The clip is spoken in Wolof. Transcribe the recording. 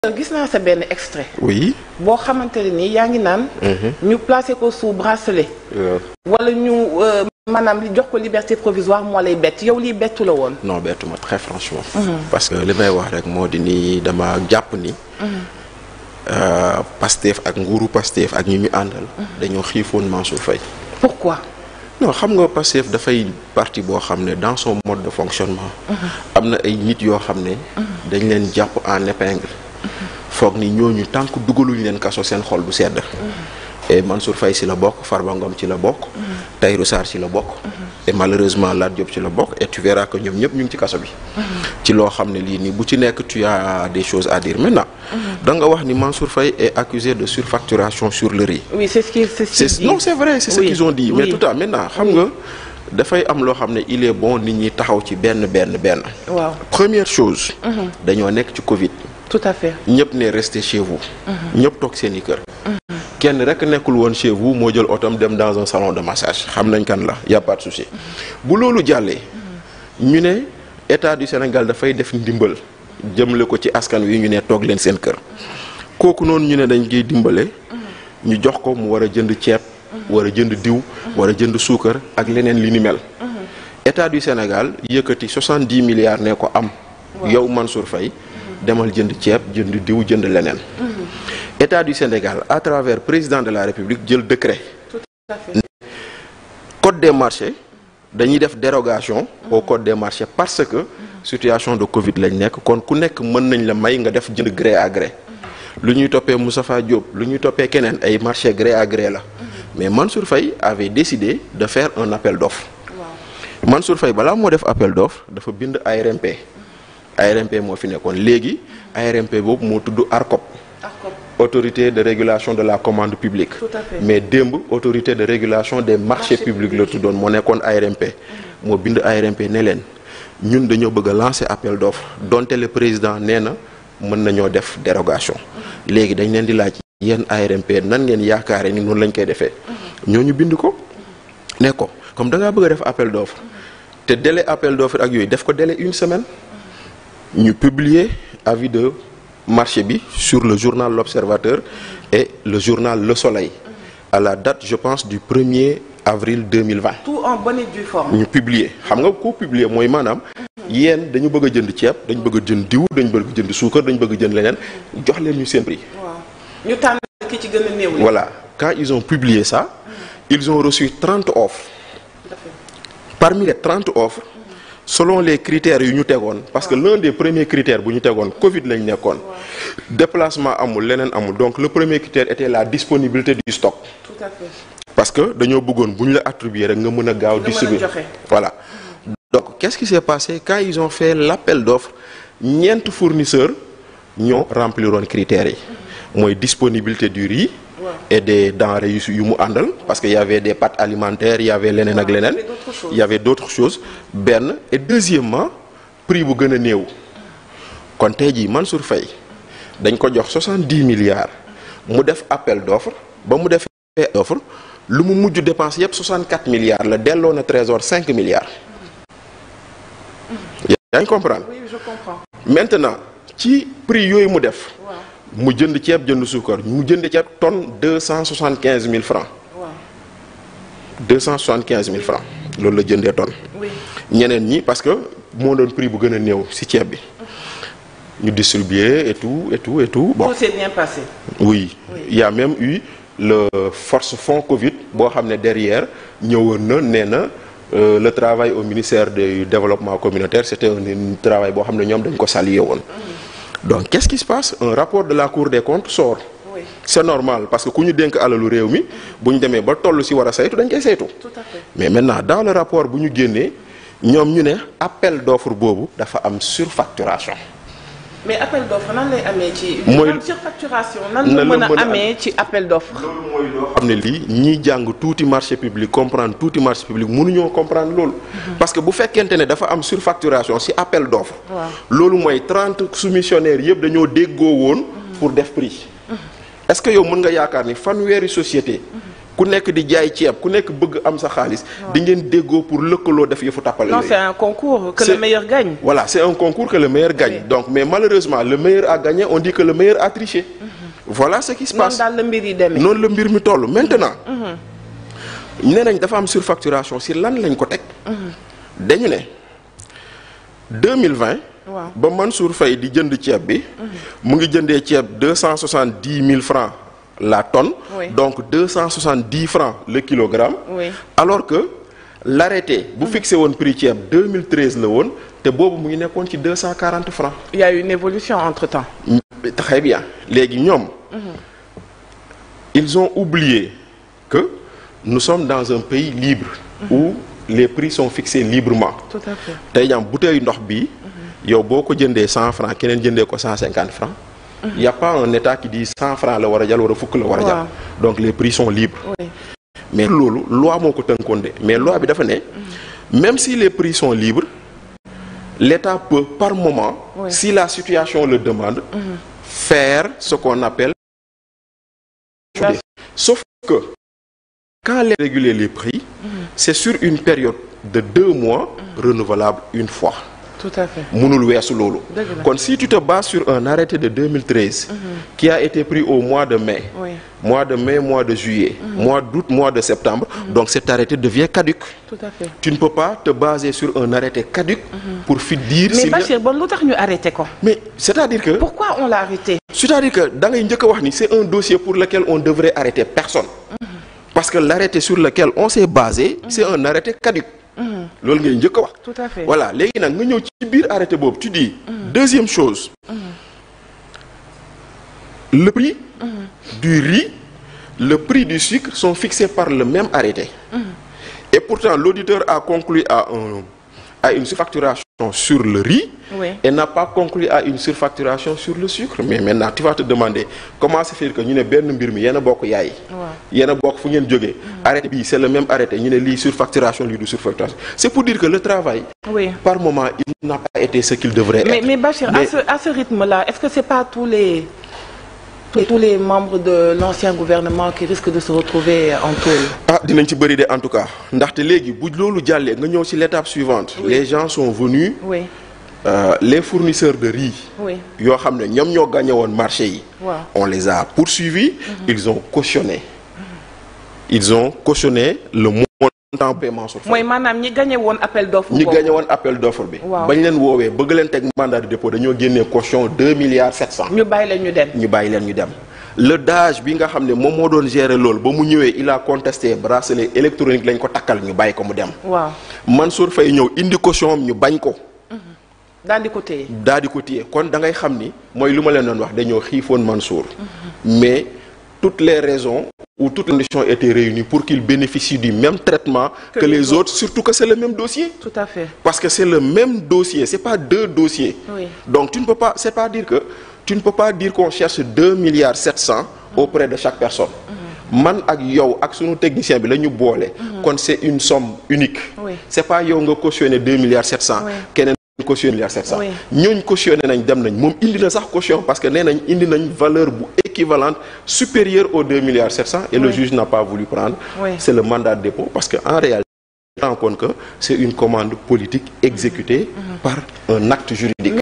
gis naa sa benn extrait. oui. boo xamante ne nii yaa ngi naan. ñu placé ko sous bracelet. wala ñu maanaam jox ko liberté provisoire moo lay bett yow lii bettu la woon. non bettu ma très franchement. parce que li may wax rek moo di nii dama jàpp ni. Pastef ak nguuru Pastef ak ñi ñu àndal. dañoo xiifoon Mansour Faye. pourquoi. non xam nga Pastef dafay parti boo xam ne dans son mode de fonctionnement. am na ay nit yoo xam ne. dañ leen jàpp en épingle. foog ni ñooñu tant que dugaluñ leen kaso seen xol du sedd. et Mansour Faye ci la bokk Farba Ngom ci la bokk. Tahirou Sarr ci la bokk. et malheureusement Lat Diop ci la bokk et tu verras que ñoom ñëpp ñu ngi ci kaso bi. ci loo xam ne lii nii bu ci nekk tu as des choses à dire maintenant. da nga wax ni Mansour Faye est accusé de surfacturation sur le riz. oui c'est ce qu'ils disent. non c'est vrai c'est ce qu'ils ont dit. mais tout à maintenant xam nga dafay am loo xam ne il est bon nit ñi taxaw ci benn. waaw première chose. dañoo nekk ci Covid. tout à fait. ñëpp ne resté chez vous. ñëpp toog seen i kër. kenn rek nekkul woon chez vous moo jël otom dem dans un salon de massage xam nañ kan la y a pas de souci. bu loolu jàllee. ñu ne état du Sénégal dafay def ndimbal. jëmale ko ci askan wi ñu ne toog leen seen kër. kooku noonu ñu ne dañ koy dimbale. ñu jox ko mu war a jënd ceeb. war a jënd diw. war a jënd suukar ak leneen li ni mel. état du Sénégal yëkkati 70 milliards ne ko am. yow Mansour Faye. demal jënd ceeb jënd diw jënd leneen. état du Sénégal à travers président de la République jël décret. tout à fait. code des marchés dañuy def dérogation. au code des marchés parce que situation de Covid lañ nekk kon ku nekk mën nañ la may nga def jënd gré à gré. lu ñuy toppee Moustapha Diop lu ñuy toppee keneen ay marché gré à gré la. mais Mansour Faye avait décidé de faire un appel d'offres. Mansour Faye balaa moo def appel d'offres dafa bind ARMP. ARMP moo fi nekkoon léegi ARMP boobu moo tudd ARCOP. autorité de régulation de la commande publique. Tout à fait. mais démb autorité de régulation des marchés publics la tuddoon moo nekkoon ARMP. moo bind ARMP ne leen ñun dañoo bëgg a lancer appel d'offres donte le président nee na mën nañoo def dérogation. léegi dañ leen di laaj yéen ARMP nan ngeen yaakaare ni noonu lañ koy defee. ñooñu bind ko ne ko comme da ngaa bëgg a def appel d'offres te délai appel d'offres ak yooyu def ko délai 1 semaine. ñu publier avis de marché bi sur le journal L'Observateur et le journal Le Soleil à la date je pense du 1er avril 2020. tout en bonne et due forme. ñu publier xam nga ko publier mooy maanaam yéen dañu bëgg a jënd ceeb dañu bëgg a jënd diw dañu bëgg a jënd suukar dañu bëgg a jënd leneen jox leen ñu seen prix. waaw ñu tànn ki ci gën a néew. voilà quand ils ont publié ça ils ont reçu 30 offres. parmi les 30 offres. selon les critères yu ñu tegoon parce que l'un des premiers critères bu ñu tegoon Covid lañ nekkoon. déplacement amul leneen amul donc le premier critère était la disponibilité du stock. tout à fait. parce que dañoo bëggoon bu ñu la attribuer rek nga mën a gaaw distribuer voilà. donc qu'est-ce qui s'est passé quand ils ont fait l'appel d'offres ñeent fournisseurs ñoo rempliroon critères yi. mooy disponibilité du riz. et des denrées yu mu àndal parce que y avait des pâtes alimentaires y avait leneen ak leneen. y avait d'autres choses benn et deuxièmement prix bu gën a néew. kon tey jii Mansour Faye dañ ko jox 70 milliards mu def appel d'offres ba mu defee offre lu mu mujj dépense yépp 64 milliards la delloo na trésor 5 milliards. yaa ngi comprendre. oui je comprends. maintenant ci prix yooyu mu def. mu jënd ceeb jënd suukar mu jënd ceeb tonne 275 000 francs. waaw 275 000 francs loolu la jëndee tonne. oui ñeneen ñi parce que moo doon prix bu gën a néew ci ceeb bi. ñu distribuer et tout bon. tout s'est bien passé. oui il y a même eu le force fonds Covid boo xam ne derrière ñëwoon na nee na le travail au ministère du développement communautaire c'était un travail boo xam ne ñoom dañ ko saluer woon. donc qu'est-ce qui se passe un rapport de la Cour des comptes sort. oui c'est normal parce que ku ñu dénk alalu réew mi bu ñu demee ba toll ci war a saytu dañ koy saytu. tout à fait. mais maintenant dans le rapport bu ñu génnee ñoom ñu ne appel d'offre boobu dafa am surfacturation. mais appel d'offre nan lay amee ci. mooy surfacturation nan la mën a amee ci appel d'offre. loolu mooy loo xam ne lii ñiy jàng tuuti marché public comprendre tuuti marché public mënuñoo comprendre loolu. parce que bu fekkente ne dafa am surfacturation ci appel d'offre. waaw loolu mooy 30 soumissionnaires yëpp dañoo déggoo woon. pour def prix. est-ce que yow mën nga yaakaar ni fanweeri société. ku nekk di jaay ceeb ku nekk bëgg am sa xaalis di ngeen déggoo pour lëkkaloo def yëfu tàppale. Non, c'est un concours que le meilleur gagne. Voilà, c'est un concours que le meilleur gagne. Oui. Donc mais malheureusement le meilleur a gagné, on dit que le meilleur a triché. Voilà ce qui se passe. noonu daal la mbir yi demee. noonu la mbir mi toll maintenant. nee nañ dafa am surfacturation si lan lañ ko teg. dañu ne 2020. waaw ba Mansour Faye di jënd ceeb bi. mu ngi jëndee ceeb 270 000 francs la tonne. Oui. Donc 270 francs le kilogramme. Oui. Alors que l'arrêté bu fixé woon prix ceeb 2013 la woon te boobu mu ngi nekkoon ci 240 francs. Il y a eu une évolution entre-temps. Très bien léegi ñoom. Ils ont oublié que nous sommes dans un pays libre. Où les prix sont fixés librement. Tout à fait. tey jàm bouteille ndox bi yow boo ko jëndee 100 francs keneen jëndee ko 150 francs. Il y a pas un état qui dit 100 francs la war a jël wala fukk la war a jël. Donc les prix sont libres. Oui. Mais loolu loi moo ko tënkoon de mais loi bi dafa ne même si les prix sont libres l'État peut par moment, si la situation le demande, faire ce qu'on appelle. Sauf que quand les réguler les prix, c'est sur une période de 2 mois renouvelable une fois. Tout à fait. Mënul weesu loolu. Kon si tu te bases sur un arrêté de 2013 qui a été pris au mois de mai, mois de juillet, mois d'août, mois de septembre, donc cet arrêté devient caduc. Tout à fait. Tu ne peux pas te baser sur un arrêté caduc pour dire. Mais Bachir, bon lu tax ñu arrêté ko. Mais c'est-à-dire que. Pourquoi on l'a arrêté? C'est-à-dire que da ngay njëkk a wax ni c'est un dossier pour lequel on devrait arrêter personne. Parce que l'arrêté sur lequel on s'est basé, c'est un arrêté caduc. Loolu ngay njëkk a wax. Tout à fait. Voilà léegi nag nga ñëw ci biir arrêté boobu tu dis. Deuxième chose. Le prix du riz, le prix du sucre sont fixés par le même arrêté. Et pourtant l'auditeur a conclu à une surfacturation sur le riz et n'a pas conclu à une surfacturation sur le sucre. Mais maintenant tu vas te demander comment se fait que ñu ne benn mbir mi yéen a bokk yaay. Yéen a bokk fu ngeen jógee. Arrêté bi c'est le même arrêté ñu ne lii surfacturation lii du surfacturation. C'est pour dire que le travail. Par moment il n'a pas été ce qu'il devrait être. Mais Bachir, à ce rythme-là, est-ce que c'est pas tous les membres de l'ancien gouvernement qui risquent de se retrouver en tôle? Ah dinañ ci bëri de en tout cas ndaxte léegi bu loolu jàllee nga ñëw ci l'étape suivante. Les gens sont venus. Les fournisseurs de riz. yoo xam ne ñoom ñoo gagné woon marché yi. On les a poursuivis. Ils ont cautionné. Ils ont cautionné le montant paiement sur mooy maanaam ñi gagné woon appel d'offre. ñi gagné woon appel d'offre bi. bañ leen woowee bëgg leen teg mandat de dépôt dañoo génnee caution 2 milliards 700. ñu bàyyi leen ñu dem. ñu bàyyi leen ñu dem. Le DAGE bi nga xam ne moom moo doon gérer loolu ba mu ñëwee il a contesté bracelet électronique lañ ko takkal ñu bàyyi ko mu dem. Mansour Faye ñëw indi caution am ñu bañ ko. daal di ko téye. daal di ko téye kon da ngay xam ni mooy lu ma leen doon wax dañoo xiifoon Mansour. Mais toutes les raisons où toutes les conditions étaient réunies pour qu'il bénéficie du même traitement que les autres, surtout que c'est le même dossier. Tout à fait. Parce que c'est le même dossier, c'est pas 2 dossiers. Donc tu ne peux pas, c'est pas dire que tu ne peux pas dire qu'on cherche 2 milliards 700 auprès de chaque personne. Man ak yow ak sunu technicien bi la ñu boole. Kon c'est une somme unique. C'est pas yow nga cautionner 2 milliards 700. Keneen cautionné milliards 700. ñooñ cautionné nañ dem nañ moom indi na sax caution parce que nee nañ indi nañ valeur bu équivalente supérieure aux 2 milliards 700 et le juge n'a pas voulu prendre. C'est le mandat de dépôt parce que en réalité on se rend compte que c'est une commande politique exécutée par un acte juridique.